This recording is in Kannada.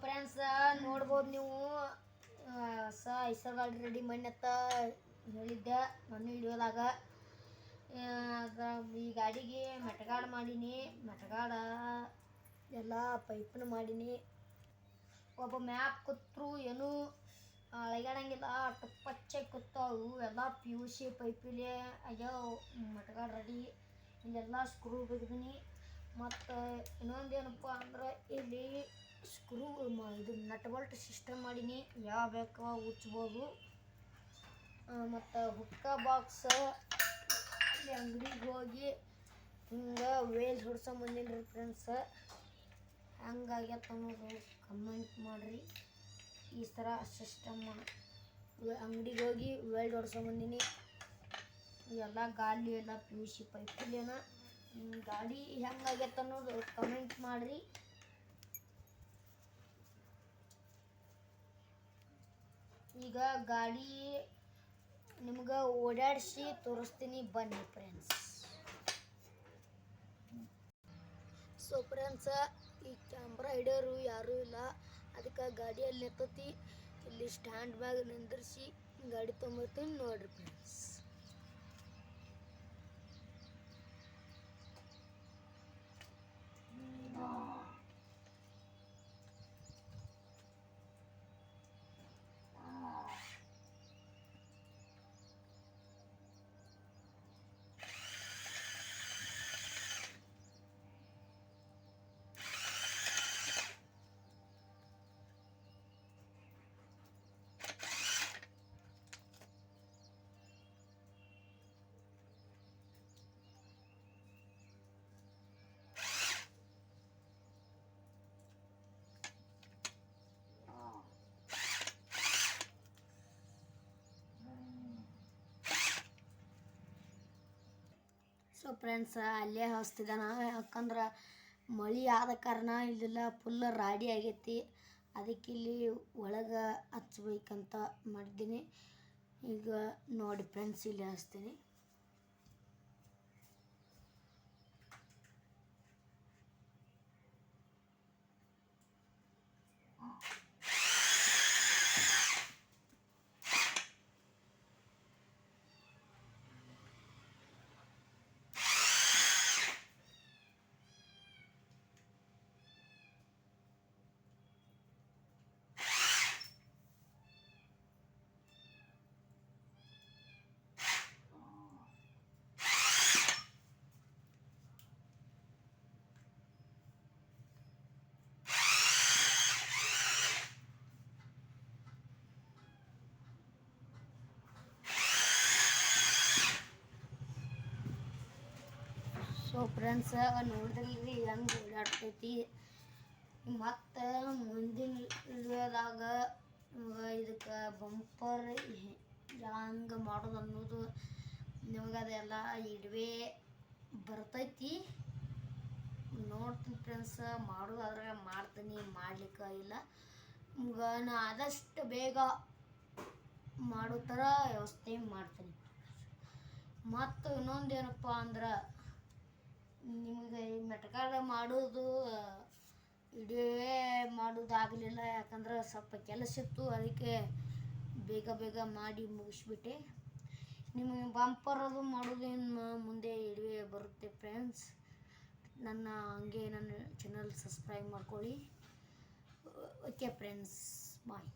ಫ್ರೆಂಡ್ಸ್ ನೋಡ್ಬೋದು ನೀವು ಐಸರ್ ಗಾಡಿ ರೆಡಿ ಮಣ್ಣತ್ತ ಹೇಳಿದ್ದೆ ನನ್ನ ವಿಡಿಯೋದಾಗ. ಈ ಗಾಡಿಗೆ ಮೆಟಗಾಡ ಮಾಡೀನಿ, ಮೆಟಗಾಡ ಎಲ್ಲ ಪೈಪನ್ನ ಮಾಡೀನಿ. ಒಬ್ಬ ಮ್ಯಾಪ್ ಕೂತ್ರು ಏನೂ ಅಳಗಾಡಂಗಿಲ್ಲ, ಟಪ್ಪಚ್ಚೆ ಕೂತಾವು ಎಲ್ಲ PUC ಪೈಪಿಲೆ ಆಗ್ಯಾವ. ಮೆಟಗಾಡ ರೆಡಿ, ಇಲ್ಲೆಲ್ಲ ಸ್ಕ್ರೂ ಬಿಗಿದೀನಿ. ಮತ್ತು ಇನ್ನೊಂದೇನಪ್ಪ ಅಂದ್ರೆ ಇಲ್ಲಿ ಸ್ಕ್ರೂ ಇದು ನಟ್ ಬೋಲ್ಟ್ ಸಿಸ್ಟಮ್ ಮಾಡೀನಿ, ಯಾವ ಬೇಕೋ ಉಚ್ಬೋದು. ಮತ್ತು ಹುಕ್ಕ ಬಾಕ್ಸ್ ಅಂಗಡಿಗೆ ಹೋಗಿ ಹಿಂಗೆ ವೇಲ್ ಹೊಡ್ಸೊಂಬಂದಿನಿ ಫ್ರೆಂಡ್ಸ್. ಹಂಗಾಗ್ಯತ್ತ ಅನ್ನೋದು ಕಮೆಂಟ್ ಮಾಡಿರಿ. ಈ ಥರ ಸಿಸ್ಟಮ್ ಅಂಗಡಿಗೆ ಹೋಗಿ ವೆಲ್ಡ್ ಹೊಡ್ಸೊಂಬಂದಿನಿ. ಎಲ್ಲ ಗಾಲಿ ಎಲ್ಲ PUC ಪೈಪಲ್ಲೇನ. ಗಾಡಿ ಹೆಂಗಾಗೈತೆ ಅನ್ನೋದು ಕಮೆಂಟ್ ಮಾಡಿರಿ. ಈಗ ಗಾಡಿ ನಿಮ್ಗೆ ಓಡಾಡಿಸಿ ತೋರಿಸ್ತೀನಿ ಬನ್ನಿ ಫ್ರೆಂಡ್ಸ್. ಸೊ ಫ್ರೆಂಡ್ಸ್, ಈ ಕ್ಯಾಮ್ರಾ ಹಿಡಿಯೋರು ಯಾರೂ ಇಲ್ಲ, ಅದಕ್ಕೆ ಗಾಡಿಯಲ್ಲಿ ನಿಂತೈತಿ. ಇಲ್ಲಿ ಸ್ಟ್ಯಾಂಡ್ ಮ್ಯಾಗ ನಿಂದಿರಿಸಿ ಗಾಡಿ ತೊಗೊಂಬರ್ತೀನಿ ನೋಡ್ರಿ ಫ್ರೆಂಡ್ಸ್. ಸೊ ಫ್ರೆಂಡ್ಸ್, ಅಲ್ಲೇ ಹಚ್ತಿದ್ದಾನ, ಯಾಕಂದ್ರೆ ಮಳೆ ಆದ ಕಾರಣ ಇಲ್ಲೆಲ್ಲ ಫುಲ್ ರಾಡಿ ಆಗೈತಿ. ಅದಕ್ಕೆ ಇಲ್ಲಿ ಒಳಗೆ ಹಚ್ಬೇಕಂತ ಮಾಡಿದ್ದೀನಿ. ಈಗ ನೋಡಿ ಫ್ರೆಂಡ್ಸ್, ಇಲ್ಲಿ ಹಚ್ತೀನಿ. ಸೊ ಫ್ರೆಂಡ್ಸ್, ನೋಡಿದ್ರಿ ಹೆಂಗೆ ಓಡಾಡ್ತೈತಿ. ಮತ್ತು ಮುಂದಿನ ವಿಡಿಯೋದಾಗ ಇದಕ್ಕೆ ಬಂಪರ್ ಹೆಂಗೆ ಮಾಡೋದು ಅನ್ನೋದು ನಿಮಗೆ ಅದೆಲ್ಲ ಇಡುವೆ ಬರ್ತೈತಿ. ನೋಡ್ತೀನಿ ಫ್ರೆಂಡ್ಸ್, ಮಾಡೋದಾದ್ರೆ ಮಾಡ್ತೀನಿ, ಮಾಡ್ಲಿಕ್ಕೆ ಇಲ್ಲ. ನಿಮ್ಗೆ ನಾ ಆದಷ್ಟು ಬೇಗ ಮಾಡೋ ಥರ ವ್ಯವಸ್ಥೆ ಮಾಡ್ತೀನಿ. ಮತ್ತು ಇನ್ನೊಂದೇನಪ್ಪ ಅಂದ್ರೆ ನಿಮಗೆ ಈ ಮೆಟಗಾಡ ಮಾಡೋದು ವಿಡಿಯೋವೇ ಮಾಡೋದಾಗಲಿಲ್ಲ, ಯಾಕಂದ್ರೆ ಸ್ವಲ್ಪ ಕೆಲಸ ಇತ್ತು. ಅದಕ್ಕೆ ಬೇಗ ಮಾಡಿ ಮುಗಿಸ್ಬಿಟ್ಟೆ. ನಿಮಗೆ ಬಂಪರ್ ಅದು ಮಾಡೋದೇನು ಮುಂದೆ ವಿಡಿಯೋ ಬರುತ್ತೆ ಫ್ರೆಂಡ್ಸ್. ನನ್ನ ಚಾನಲ್ ಸಬ್ಸ್ಕ್ರೈಬ್ ಮಾಡ್ಕೊಳ್ಳಿ. ಓಕೆ ಫ್ರೆಂಡ್ಸ್, ಬಾಯ್.